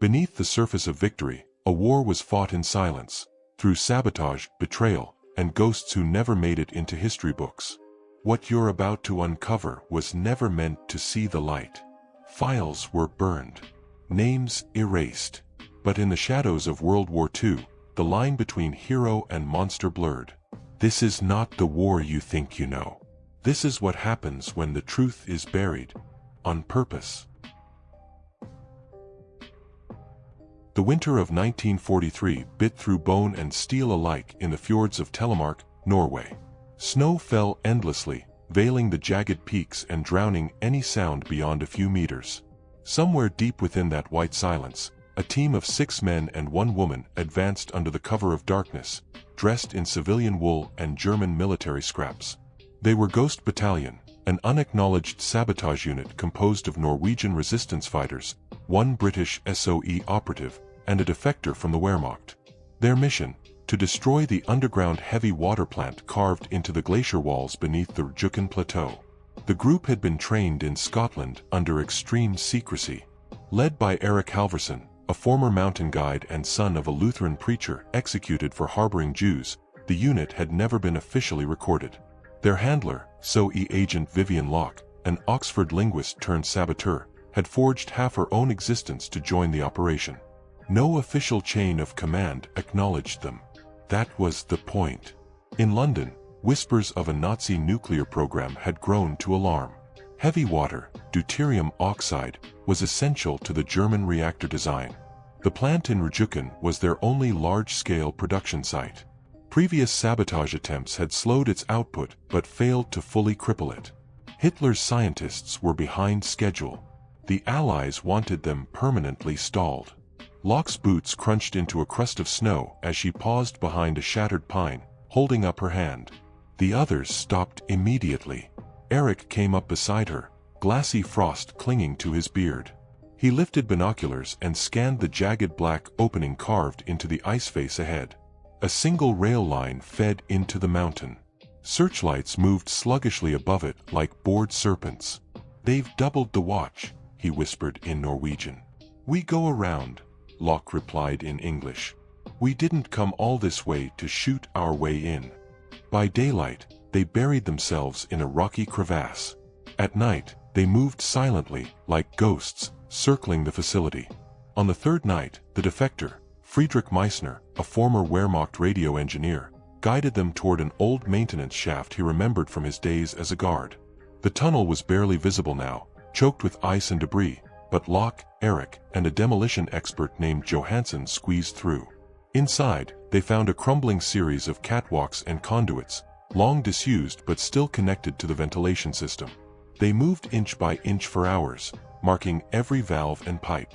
Beneath the surface of victory, a war was fought in silence, through sabotage, betrayal, and ghosts who never made it into history books. What you're about to uncover was never meant to see the light. Files were burned, names erased. But in the shadows of World War II, the line between hero and monster blurred. This is not the war you think you know. This is what happens when the truth is buried, on purpose. The winter of 1943 bit through bone and steel alike in the fjords of Telemark, Norway. Snow fell endlessly, veiling the jagged peaks and drowning any sound beyond a few meters. Somewhere deep within that white silence, a team of 6 men and 1 woman advanced under the cover of darkness, dressed in civilian wool and German military scraps. They were Ghost Battalion, an unacknowledged sabotage unit composed of Norwegian resistance fighters, 1 British SOE operative, and a defector from the Wehrmacht. Their mission: to destroy the underground heavy water plant carved into the glacier walls beneath the Rjukan Plateau. The group had been trained in Scotland under extreme secrecy. Led by Erik Halvorsen, a former mountain guide and son of a Lutheran preacher executed for harboring Jews, the unit had never been officially recorded. Their handler, SOE agent Vivian Locke, an Oxford linguist turned saboteur, had forged half her own existence to join the operation. No official chain of command acknowledged them. That was the point. In London, whispers of a Nazi nuclear program had grown to alarm. Heavy water, deuterium oxide, was essential to the German reactor design. The plant in Rjukan was their only large-scale production site. Previous sabotage attempts had slowed its output but failed to fully cripple it. Hitler's scientists were behind schedule. The Allies wanted them permanently stalled. Locke's boots crunched into a crust of snow as she paused behind a shattered pine, holding up her hand. The others stopped immediately. Erik came up beside her, glassy frost clinging to his beard. He lifted binoculars and scanned the jagged black opening carved into the ice face ahead. A single rail line fed into the mountain. Searchlights moved sluggishly above it like bored serpents. "They've doubled the watch," he whispered in Norwegian. "We go around," Locke replied in English. "We didn't come all this way to shoot our way in." By daylight, they buried themselves in a rocky crevasse. At night, they moved silently, like ghosts, circling the facility. On the 3rd night, the defector, Friedrich Meissner, a former Wehrmacht radio engineer, guided them toward an old maintenance shaft he remembered from his days as a guard. The tunnel was barely visible now, choked with ice and debris, but Locke, Erik, and a demolition expert named Johansson squeezed through. Inside, they found a crumbling series of catwalks and conduits, long disused but still connected to the ventilation system. They moved inch by inch for hours, marking every valve and pipe.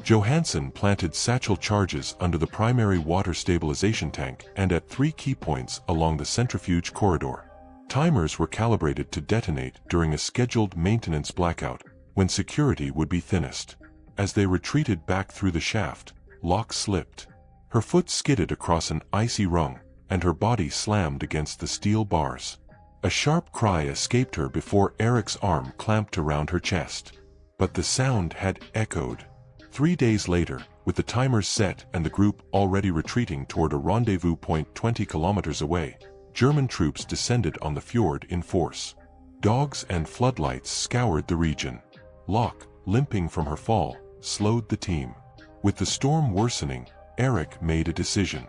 Johansson planted satchel charges under the primary water stabilization tank and at 3 key points along the centrifuge corridor. Timers were calibrated to detonate during a scheduled maintenance blackout, when security would be thinnest. As they retreated back through the shaft, Locke slipped. Her foot skidded across an icy rung, and her body slammed against the steel bars. A sharp cry escaped her before Erik's arm clamped around her chest. But the sound had echoed. 3 days later, with the timers set and the group already retreating toward a rendezvous point 20 kilometers away, German troops descended on the fjord in force. Dogs and floodlights scoured the region. Locke, limping from her fall, slowed the team. With the storm worsening, Erik made a decision.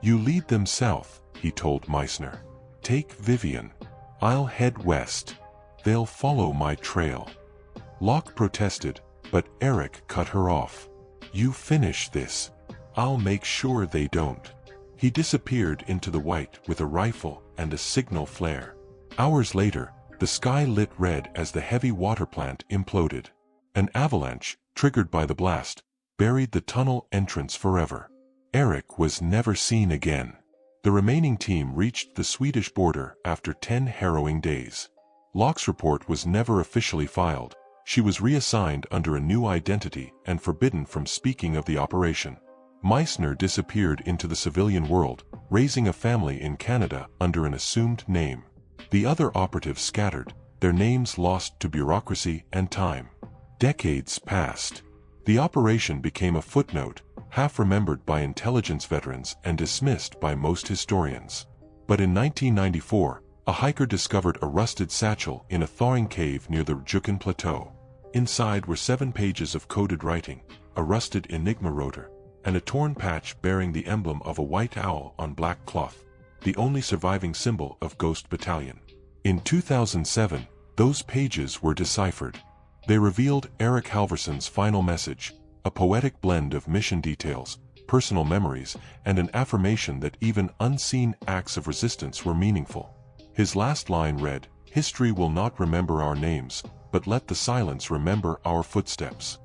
"You lead them south," he told Meissner. "Take Vivian. I'll head west. They'll follow my trail." Locke protested, but Erik cut her off. "You finish this. I'll make sure they don't." He disappeared into the white with a rifle and a signal flare. Hours later, the sky lit red as the heavy water plant imploded. An avalanche, triggered by the blast, buried the tunnel entrance forever. Erik was never seen again. The remaining team reached the Swedish border after 10 harrowing days. Locke's report was never officially filed. She was reassigned under a new identity and forbidden from speaking of the operation. Meissner disappeared into the civilian world, raising a family in Canada under an assumed name. The other operatives scattered, their names lost to bureaucracy and time. Decades passed. The operation became a footnote, half remembered by intelligence veterans and dismissed by most historians. But in 1994, a hiker discovered a rusted satchel in a thawing cave near the Jukan Plateau. Inside were 7 pages of coded writing, a rusted Enigma rotor, and a torn patch bearing the emblem of a white owl on black cloth, the only surviving symbol of Ghost Battalion. In 2007, those pages were deciphered. They revealed Eric Halverson's final message, a poetic blend of mission details, personal memories, and an affirmation that even unseen acts of resistance were meaningful. His last line read, "History will not remember our names, but let the silence remember our footsteps."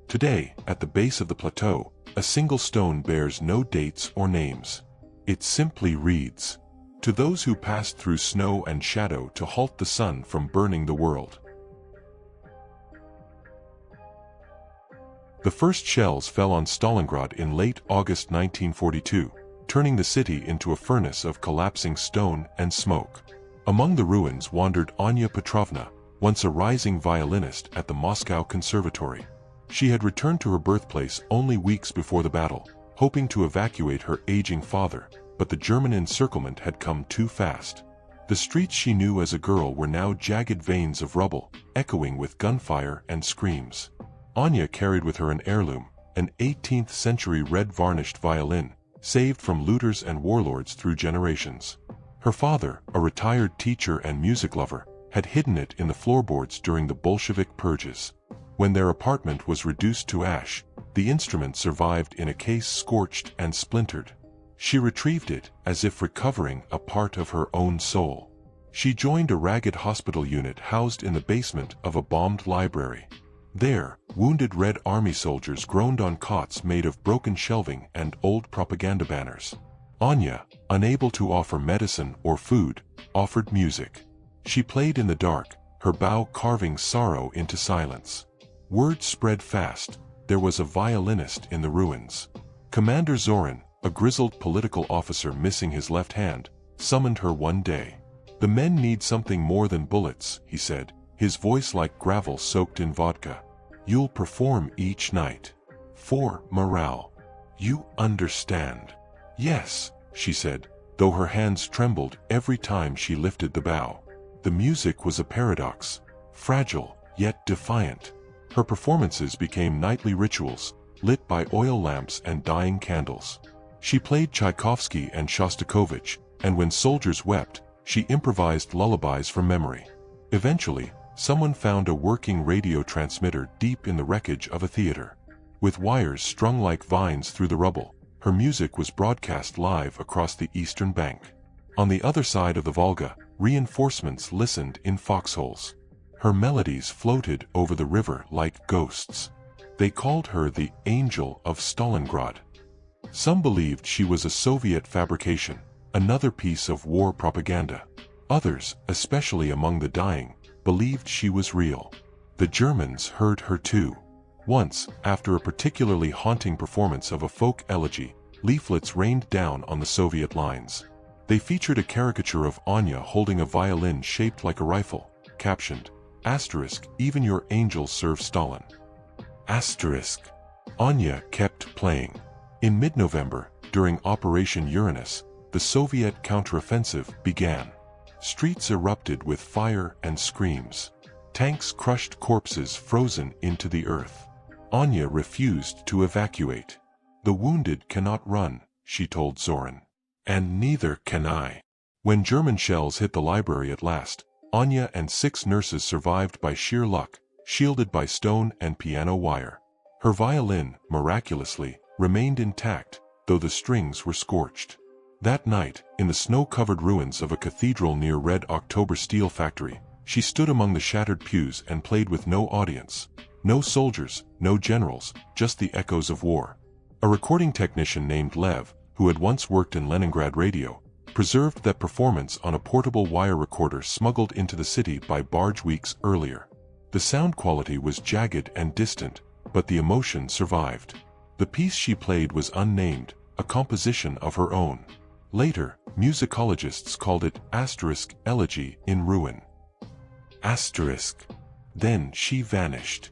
Today, at the base of the plateau, a single stone bears no dates or names. It simply reads, "To those who passed through snow and shadow to halt the sun from burning the world." The first shells fell on Stalingrad in late August 1942, turning the city into a furnace of collapsing stone and smoke. Among the ruins wandered Anya Petrovna, once a rising violinist at the Moscow Conservatory. She had returned to her birthplace only weeks before the battle, hoping to evacuate her aging father, but the German encirclement had come too fast. The streets she knew as a girl were now jagged veins of rubble, echoing with gunfire and screams. Anya carried with her an heirloom, an 18th-century red-varnished violin, saved from looters and warlords through generations. Her father, a retired teacher and music lover, had hidden it in the floorboards during the Bolshevik purges. When their apartment was reduced to ash, the instrument survived in a case scorched and splintered. She retrieved it, as if recovering a part of her own soul. She joined a ragged hospital unit housed in the basement of a bombed library. There, wounded Red Army soldiers groaned on cots made of broken shelving and old propaganda banners. Anya, unable to offer medicine or food, offered music. She played in the dark, her bow carving sorrow into silence. Word spread fast, there was a violinist in the ruins. Commander Zorin, a grizzled political officer missing his left hand, summoned her one day. "The men need something more than bullets," he said, his voice like gravel soaked in vodka. "You'll perform each night. For morale. You understand?" "Yes," she said, though her hands trembled every time she lifted the bow. The music was a paradox, fragile, yet defiant. Her performances became nightly rituals, lit by oil lamps and dying candles. She played Tchaikovsky and Shostakovich, and when soldiers wept, she improvised lullabies from memory. Eventually, someone found a working radio transmitter deep in the wreckage of a theater. With wires strung like vines through the rubble, her music was broadcast live across the eastern bank. On the other side of the Volga, reinforcements listened in foxholes. Her melodies floated over the river like ghosts. They called her the Angel of Stalingrad. Some believed she was a Soviet fabrication, another piece of war propaganda. Others, especially among the dying, believed she was real. The Germans heard her too. Once, after a particularly haunting performance of a folk elegy, leaflets rained down on the Soviet lines. They featured a caricature of Anya holding a violin shaped like a rifle, captioned, "Even your angels serve Stalin." Anya kept playing. In mid-November, during Operation Uranus, the Soviet counteroffensive began. Streets erupted with fire and screams. Tanks crushed corpses frozen into the earth. Anya refused to evacuate. "The wounded cannot run," she told Zorin. "And neither can I." When German shells hit the library at last, Anya and 6 nurses survived by sheer luck, shielded by stone and piano wire. Her violin, miraculously, remained intact, though the strings were scorched. That night, in the snow-covered ruins of a cathedral near Red October steel factory, she stood among the shattered pews and played with no audience. No soldiers, no generals, just the echoes of war. A recording technician named Lev, who had once worked in Leningrad radio, preserved that performance on a portable wire recorder smuggled into the city by barge weeks earlier. The sound quality was jagged and distant, but the emotion survived. The piece she played was unnamed, a composition of her own. Later, musicologists called it Elegy in Ruin. Then she vanished.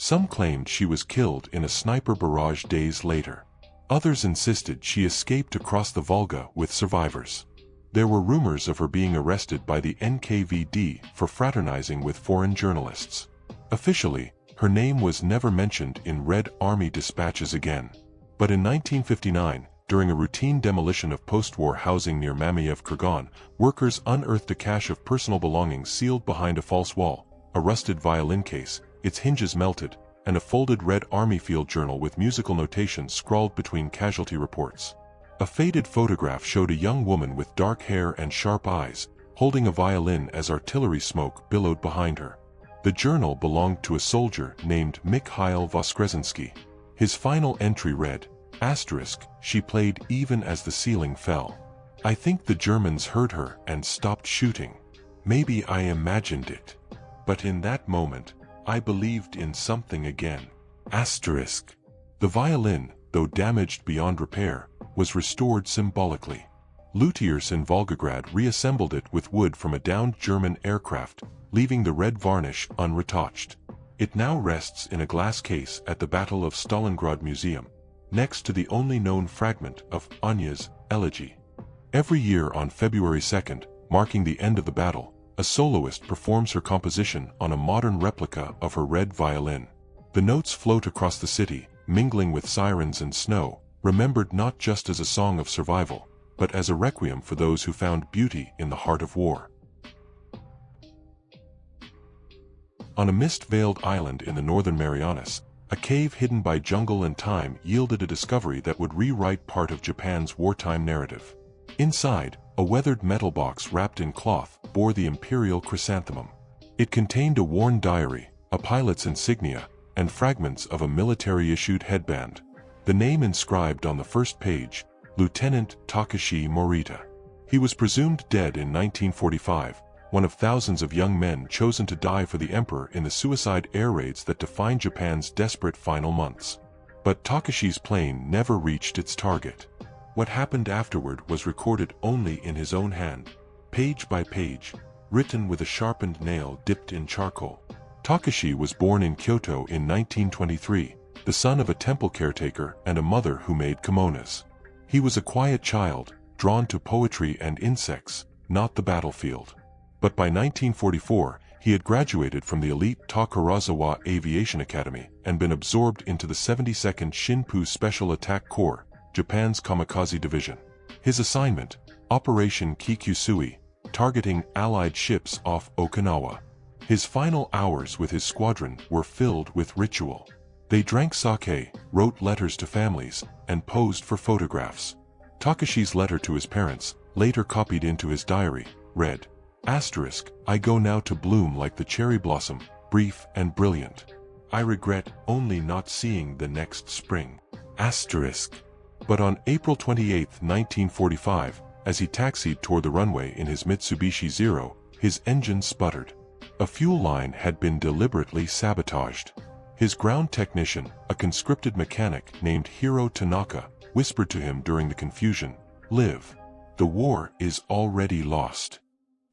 Some claimed she was killed in a sniper barrage days later. Others insisted she escaped across the Volga with survivors. There were rumors of her being arrested by the NKVD for fraternizing with foreign journalists. Officially, her name was never mentioned in Red Army dispatches again. But in 1959, during a routine demolition of post-war housing near Mamiev Kurgan, workers unearthed a cache of personal belongings sealed behind a false wall, a rusted violin case, its hinges melted, and a folded Red Army field journal with musical notations scrawled between casualty reports. A faded photograph showed a young woman with dark hair and sharp eyes, holding a violin as artillery smoke billowed behind her. The journal belonged to a soldier named Mikhail Voskresenski. His final entry read, "Asterisk, she played even as the ceiling fell. I think the Germans heard her and stopped shooting. Maybe I imagined it. But in that moment, I believed in something again." Asterisk. The violin, though damaged beyond repair, was restored symbolically. Luthiers in Volgograd reassembled it with wood from a downed German aircraft, leaving the red varnish unretouched. It now rests in a glass case at the Battle of Stalingrad Museum, next to the only known fragment of Anya's elegy. Every year on February 2nd, marking the end of the battle, a soloist performs her composition on a modern replica of her red violin. The notes float across the city, mingling with sirens and snow, remembered not just as a song of survival, but as a requiem for those who found beauty in the heart of war. On a mist-veiled island in the northern Marianas, a cave hidden by jungle and time yielded a discovery that would rewrite part of Japan's wartime narrative. Inside, a weathered metal box wrapped in cloth bore the imperial chrysanthemum. It contained a worn diary, a pilot's insignia, and fragments of a military-issued headband. The name inscribed on the first page, Lieutenant Takashi Morita. He was presumed dead in 1945, one of thousands of young men chosen to die for the emperor in the suicide air raids that defined Japan's desperate final months. But Takashi's plane never reached its target. What happened afterward was recorded only in his own hand, page by page, written with a sharpened nail dipped in charcoal. Takashi was born in Kyoto in 1923, the son of a temple caretaker and a mother who made kimonos. He was a quiet child, drawn to poetry and insects, not the battlefield. But by 1944, he had graduated from the elite Takarazawa Aviation Academy and been absorbed into the 72nd Shinpu Special Attack Corps, Japan's Kamikaze division. His assignment, Operation Kikusui, targeting Allied ships off Okinawa. His final hours with his squadron were filled with ritual. They drank sake, wrote letters to families, and posed for photographs. Takashi's letter to his parents, later copied into his diary, read, Asterisk, I go now to bloom like the cherry blossom, brief and brilliant. I regret only not seeing the next spring. Asterisk. But on April 28, 1945, as he taxied toward the runway in his Mitsubishi Zero, his engine sputtered. A fuel line had been deliberately sabotaged. His ground technician, a conscripted mechanic named Hiro Tanaka, whispered to him during the confusion, Live. The war is already lost.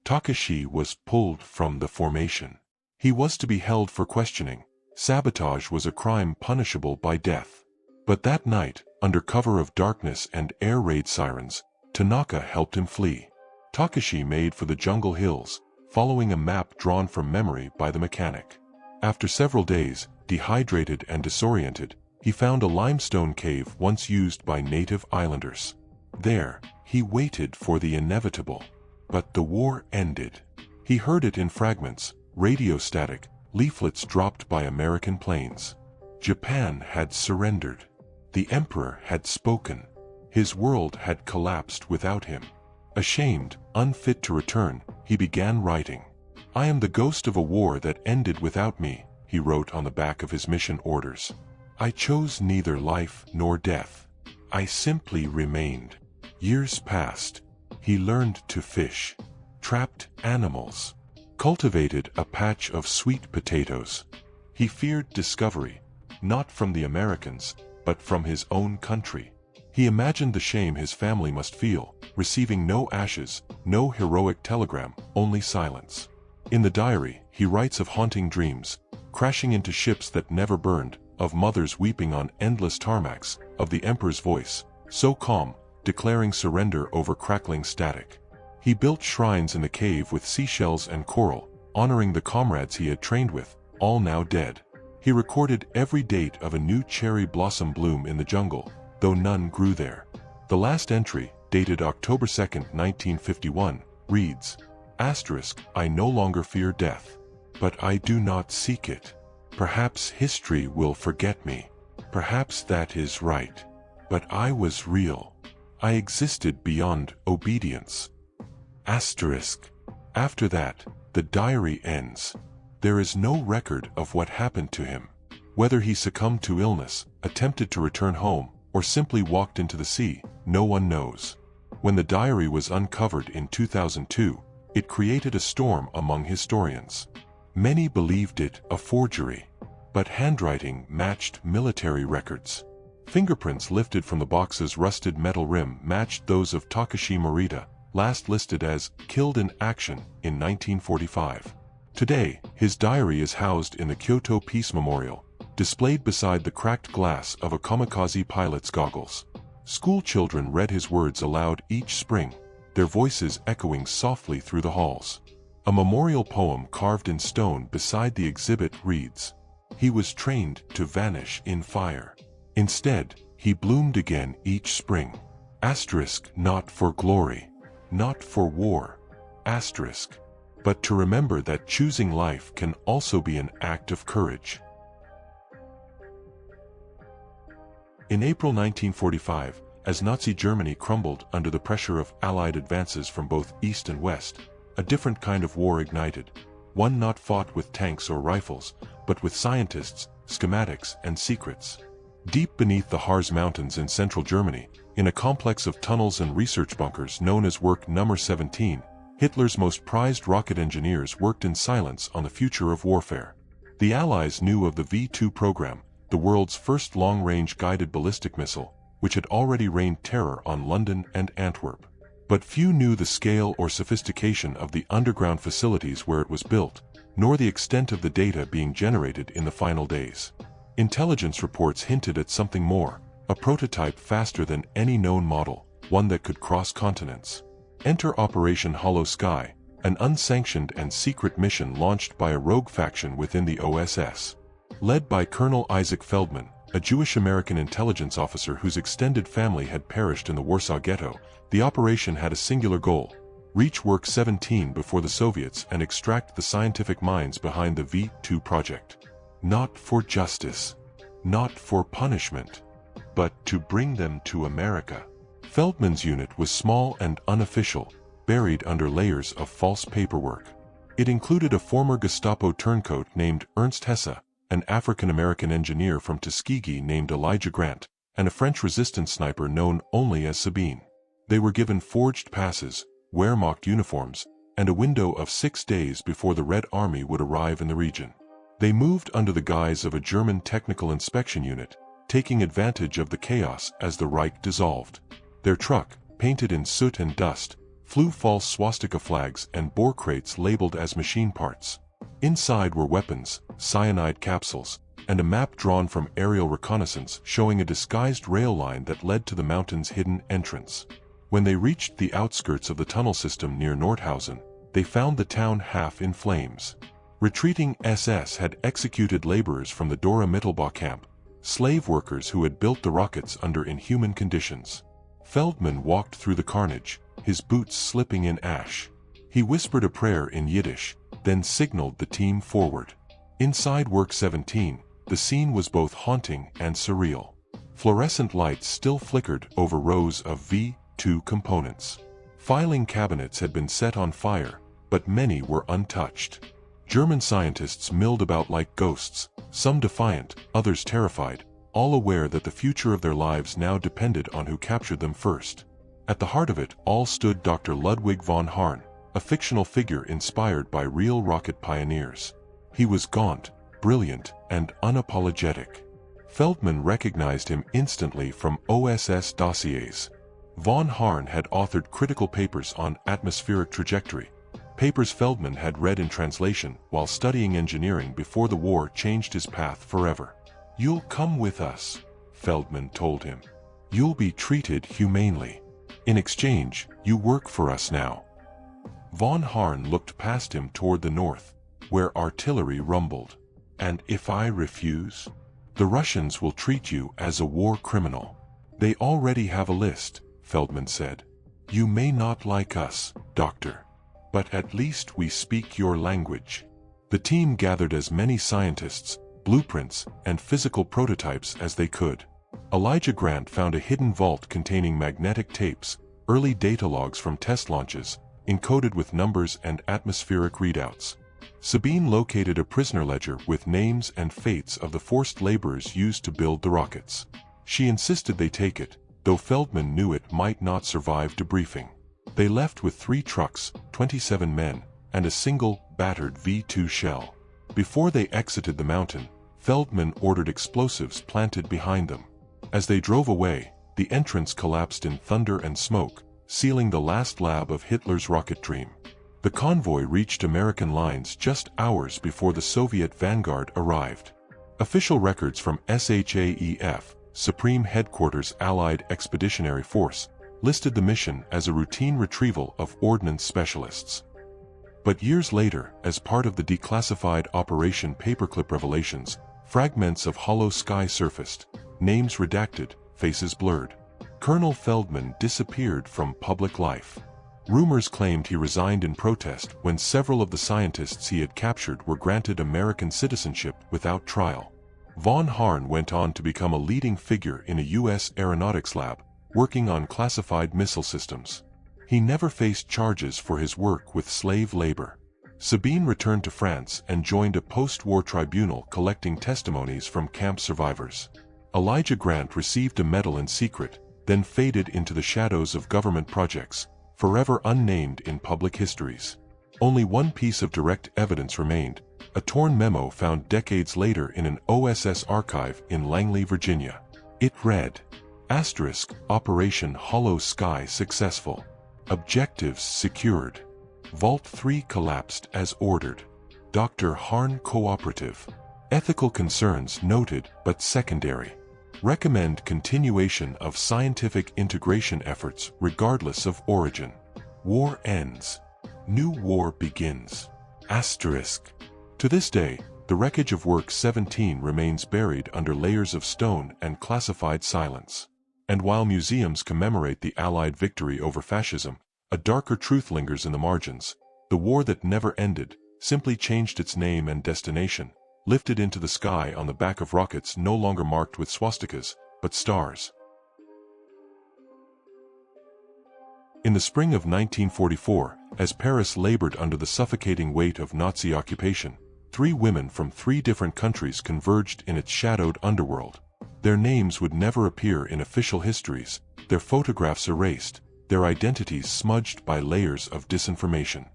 Takashi was pulled from the formation. He was to be held for questioning. Sabotage was a crime punishable by death. But that night, under cover of darkness and air raid sirens, Tanaka helped him flee. Takashi made for the jungle hills, following a map drawn from memory by the mechanic. After several days, dehydrated and disoriented, he found a limestone cave once used by native islanders. There, he waited for the inevitable. But the war ended. He heard it in fragments, radio static, leaflets dropped by American planes. Japan had surrendered. The emperor had spoken. His world had collapsed without him. Ashamed, unfit to return, he began writing. I am the ghost of a war that ended without me, he wrote on the back of his mission orders. I chose neither life nor death. I simply remained. Years passed. He learned to fish, trapped animals, cultivated a patch of sweet potatoes. He feared discovery, not from the Americans, but from his own country. He imagined the shame his family must feel, receiving no ashes, no heroic telegram, only silence. In the diary, he writes of haunting dreams, crashing into ships that never burned, of mothers weeping on endless tarmacs, of the Emperor's voice, so calm, declaring surrender over crackling static. He built shrines in the cave with seashells and coral, honoring the comrades he had trained with, all now dead. He recorded every date of a new cherry blossom bloom in the jungle, though none grew there. The last entry, dated October 2, 1951, reads, "I no longer fear death. But I do not seek it. Perhaps history will forget me. Perhaps that is right. But I was real. I existed beyond obedience." After that, the diary ends. There is no record of what happened to him. Whether he succumbed to illness, attempted to return home, or simply walked into the sea, no one knows. When the diary was uncovered in 2002, it created a storm among historians. Many believed it a forgery, but handwriting matched military records. Fingerprints lifted from the box's rusted metal rim matched those of Takashi Morita, last listed as killed in action in 1945. Today, his diary is housed in the Kyoto Peace Memorial, displayed beside the cracked glass of a kamikaze pilot's goggles. School children read his words aloud each spring, their voices echoing softly through the halls. A memorial poem carved in stone beside the exhibit reads, "He was trained to vanish in fire. Instead, he bloomed again each spring. Not for glory, not for war. But to remember that choosing life can also be an act of courage." In April 1945, as Nazi Germany crumbled under the pressure of Allied advances from both East and West, a different kind of war ignited, one not fought with tanks or rifles, but with scientists, schematics, and secrets. Deep beneath the Harz Mountains in central Germany, in a complex of tunnels and research bunkers known as Work Number 17, Hitler's most prized rocket engineers worked in silence on the future of warfare. The Allies knew of the V-2 program, the world's first long-range guided ballistic missile, which had already rained terror on London and Antwerp. But few knew the scale or sophistication of the underground facilities where it was built, nor the extent of the data being generated in the final days. Intelligence reports hinted at something more, a prototype faster than any known model, one that could cross continents. Enter Operation Hollow Sky, an unsanctioned and secret mission launched by a rogue faction within the OSS. Led by Colonel Isaac Feldman, a Jewish-American intelligence officer whose extended family had perished in the Warsaw Ghetto, the operation had a singular goal: reach Work 17 before the Soviets and extract the scientific minds behind the V-2 project. Not for justice, not for punishment, but to bring them to America. Feldman's unit was small and unofficial, buried under layers of false paperwork. It included a former Gestapo turncoat named Ernst Hesse, an African-American engineer from Tuskegee named Elijah Grant, and a French resistance sniper known only as Sabine. They were given forged passes, Wehrmacht uniforms, and a window of 6 days before the Red Army would arrive in the region. They moved under the guise of a German technical inspection unit, taking advantage of the chaos as the Reich dissolved. Their truck, painted in soot and dust, flew false swastika flags and bore crates labeled as machine parts. Inside were weapons, cyanide capsules, and a map drawn from aerial reconnaissance showing a disguised rail line that led to the mountain's hidden entrance. When they reached the outskirts of the tunnel system near Nordhausen, they found the town half in flames. Retreating SS had executed laborers from the Dora Mittelbau camp, slave workers who had built the rockets under inhuman conditions. Feldman walked through the carnage, his boots slipping in ash. He whispered a prayer in Yiddish, then signaled the team forward. Inside Work 17, the scene was both haunting and surreal. Fluorescent lights still flickered over rows of V-2 components. Filing cabinets had been set on fire, but many were untouched. German scientists milled about like ghosts, some defiant, others terrified, all aware that the future of their lives now depended on who captured them first. At the heart of it all stood Dr. Ludwig von Hahn, a fictional figure inspired by real rocket pioneers. He was gaunt, brilliant, and unapologetic. Feldman recognized him instantly from OSS dossiers. Von Hahn had authored critical papers on atmospheric trajectory, papers Feldman had read in translation while studying engineering before the war changed his path forever. "You'll come with us," Feldman told him. "You'll be treated humanely. In exchange, you work for us now." Von Harn looked past him toward the north, where artillery rumbled. "And if I refuse? The Russians will treat you as a war criminal." "They already have a list," Feldman said. "You may not like us, Doctor, but at least we speak your language." The team gathered as many scientists, blueprints, and physical prototypes as they could. Elijah Grant found a hidden vault containing magnetic tapes, early data logs from test launches, encoded with numbers and atmospheric readouts. Sabine located a prisoner ledger with names and fates of the forced laborers used to build the rockets. She insisted they take it, though Feldman knew it might not survive debriefing. They left with 3 trucks, 27 men, and a single, battered V-2 shell. Before they exited the mountain, Feldman ordered explosives planted behind them. As they drove away, the entrance collapsed in thunder and smoke, sealing the last lab of Hitler's rocket dream. The convoy reached American lines just hours before the Soviet vanguard arrived. Official records from SHAEF, Supreme Headquarters Allied Expeditionary Force, listed the mission as a routine retrieval of ordnance specialists. But years later, as part of the declassified Operation Paperclip revelations, fragments of hollow sky surfaced, names redacted, faces blurred. Colonel Feldman disappeared from public life. Rumors claimed he resigned in protest when several of the scientists he had captured were granted American citizenship without trial. Von Harn went on to become a leading figure in a U.S. aeronautics lab, working on classified missile systems. He never faced charges for his work with slave labor. Sabine returned to France and joined a post-war tribunal collecting testimonies from camp survivors. Elijah Grant received a medal in secret, then faded into the shadows of government projects, forever unnamed in public histories. Only one piece of direct evidence remained, a torn memo found decades later in an OSS archive in Langley, Virginia. It read, Operation Hollow Sky successful. Objectives secured. Vault 3 collapsed as ordered. Dr. Harn cooperative. Ethical concerns noted but secondary. Recommend continuation of scientific integration efforts regardless of origin. War ends. New war begins. To this day, the wreckage of Work 17 remains buried under layers of stone and classified silence. And while museums commemorate the Allied victory over fascism, a darker truth lingers in the margins. The war that never ended, simply changed its name and destination, lifted into the sky on the back of rockets no longer marked with swastikas, but stars. In the spring of 1944, as Paris labored under the suffocating weight of Nazi occupation, 3 women from 3 different countries converged in its shadowed underworld. Their names would never appear in official histories, their photographs erased, their identities smudged by layers of disinformation.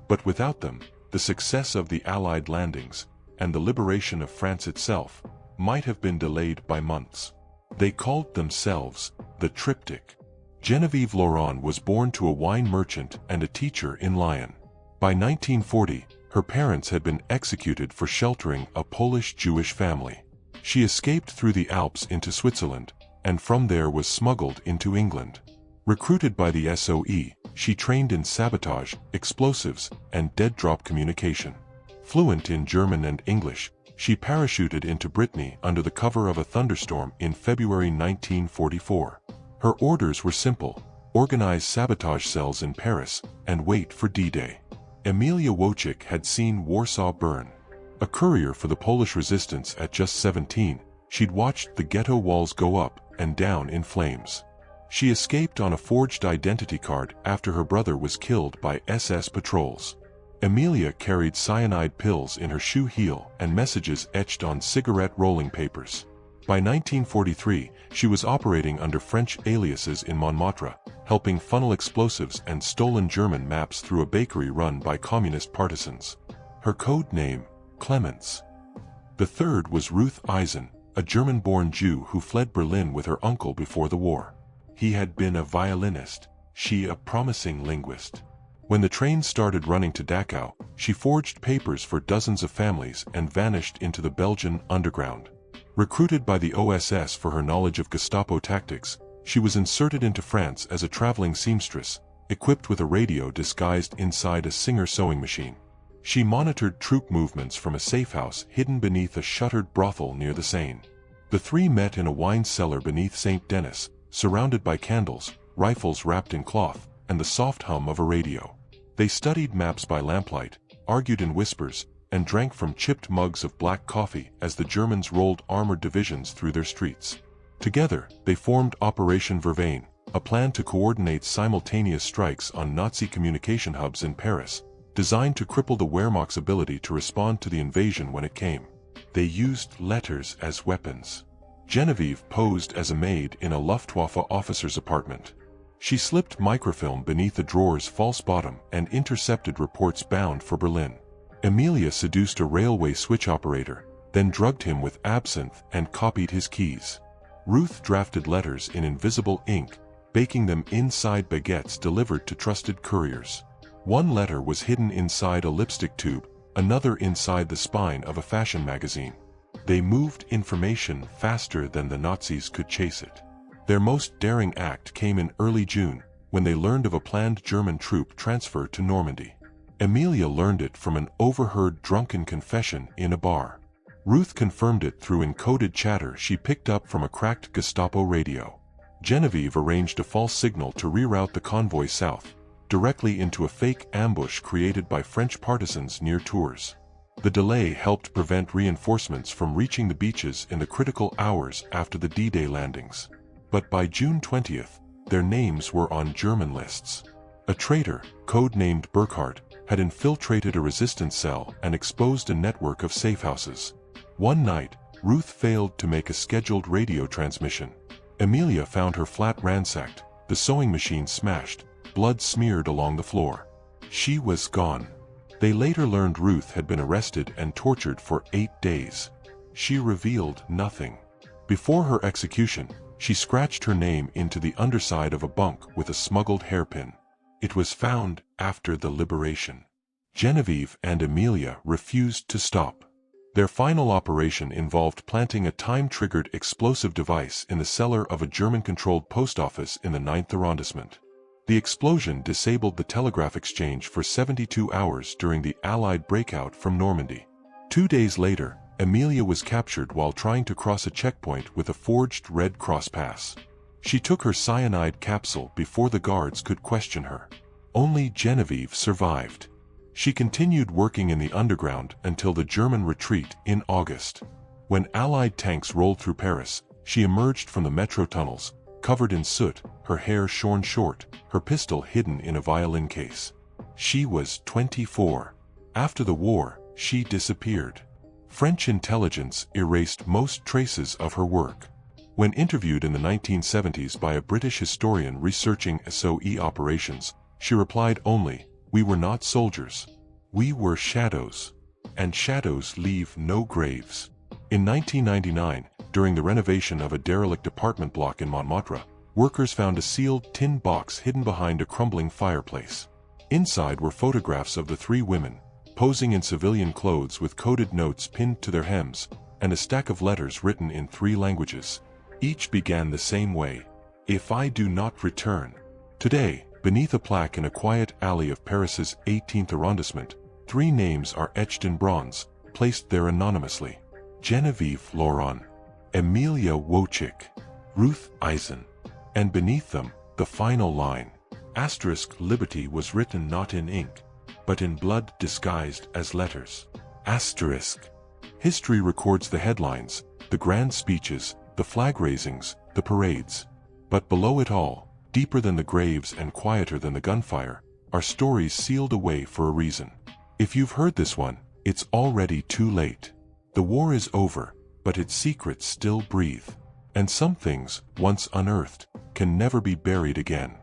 But without them, the success of the Allied landings, and the liberation of France itself, might have been delayed by months. They called themselves the Triptych. Genevieve Laurent was born to a wine merchant and a teacher in Lyon. By 1940, her parents had been executed for sheltering a Polish Jewish family. She escaped through the Alps into Switzerland, and from there was smuggled into England. Recruited by the SOE, she trained in sabotage, explosives, and dead-drop communication. Fluent in German and English, she parachuted into Brittany under the cover of a thunderstorm in February 1944. Her orders were simple: organize sabotage cells in Paris and wait for D-Day. Emilia Wojcik had seen Warsaw burn. A courier for the Polish resistance at just 17, she'd watched the ghetto walls go up and down in flames. She escaped on a forged identity card after her brother was killed by SS patrols. Emilia carried cyanide pills in her shoe heel and messages etched on cigarette rolling papers. By 1943, she was operating under French aliases in Montmartre, helping funnel explosives and stolen German maps through a bakery run by communist partisans. Her code name, Clemens. The third was Ruth Eisen, a German-born Jew who fled Berlin with her uncle before the war. He had been a violinist, she a promising linguist. When the train started running to Dachau, she forged papers for dozens of families and vanished into the Belgian underground. Recruited by the OSS for her knowledge of Gestapo tactics, she was inserted into France as a traveling seamstress, equipped with a radio disguised inside a Singer sewing machine. She monitored troop movements from a safe house hidden beneath a shuttered brothel near the Seine. The three met in a wine cellar beneath St. Denis, surrounded by candles, rifles wrapped in cloth, and the soft hum of a radio. They studied maps by lamplight, argued in whispers, and drank from chipped mugs of black coffee as the Germans rolled armored divisions through their streets. Together, they formed Operation Vervain, a plan to coordinate simultaneous strikes on Nazi communication hubs in Paris, designed to cripple the Wehrmacht's ability to respond to the invasion when it came. They used letters as weapons. Genevieve posed as a maid in a Luftwaffe officer's apartment. She slipped microfilm beneath the drawer's false bottom and intercepted reports bound for Berlin. Emilia seduced a railway switch operator, then drugged him with absinthe and copied his keys. Ruth drafted letters in invisible ink, baking them inside baguettes delivered to trusted couriers. One letter was hidden inside a lipstick tube, another inside the spine of a fashion magazine. They moved information faster than the Nazis could chase it. Their most daring act came in early June, when they learned of a planned German troop transfer to Normandy. Emilia learned it from an overheard drunken confession in a bar. Ruth confirmed it through encoded chatter she picked up from a cracked Gestapo radio. Genevieve arranged a false signal to reroute the convoy south, directly into a fake ambush created by French partisans near Tours. The delay helped prevent reinforcements from reaching the beaches in the critical hours after the D-Day landings. But by June 20th, their names were on German lists. A traitor, codenamed Burkhardt, had infiltrated a resistance cell and exposed a network of safe houses. One night, Ruth failed to make a scheduled radio transmission. Emilia found her flat ransacked, the sewing machine smashed, blood smeared along the floor. She was gone. They later learned Ruth had been arrested and tortured for 8 days. She revealed nothing. Before her execution, she scratched her name into the underside of a bunk with a smuggled hairpin. It was found after the liberation. Genevieve and Emilia refused to stop. Their final operation involved planting a time-triggered explosive device in the cellar of a German-controlled post office in the 9th arrondissement. The explosion disabled the telegraph exchange for 72 hours during the Allied breakout from Normandy. 2 days later, Emilia was captured while trying to cross a checkpoint with a forged Red Cross pass. She took her cyanide capsule before the guards could question her. Only Genevieve survived. She continued working in the underground until the German retreat in August. When Allied tanks rolled through Paris, she emerged from the metro tunnels, covered in soot, her hair shorn short, her pistol hidden in a violin case. She was 24. After the war, she disappeared. French intelligence erased most traces of her work. When interviewed in the 1970s by a British historian researching SOE operations, she replied only, "We were not soldiers. We were shadows. And shadows leave no graves." In 1999, during the renovation of a derelict apartment block in Montmartre, workers found a sealed tin box hidden behind a crumbling fireplace. Inside were photographs of the 3 women, posing in civilian clothes with coded notes pinned to their hems, and a stack of letters written in 3 languages. Each began the same way: "If I do not return." Today, beneath a plaque in a quiet alley of Paris's 18th arrondissement, 3 names are etched in bronze, placed there anonymously: Genevieve Laurent, Emilia Wojcik, Ruth Eisen. And beneath them, the final line: "Liberty was written not in ink, but in blood disguised as letters." History records the headlines, the grand speeches, the flag raisings, the parades. But below it all, deeper than the graves and quieter than the gunfire, are stories sealed away for a reason. If you've heard this one, it's already too late. The war is over, but its secrets still breathe. And some things, once unearthed, can never be buried again.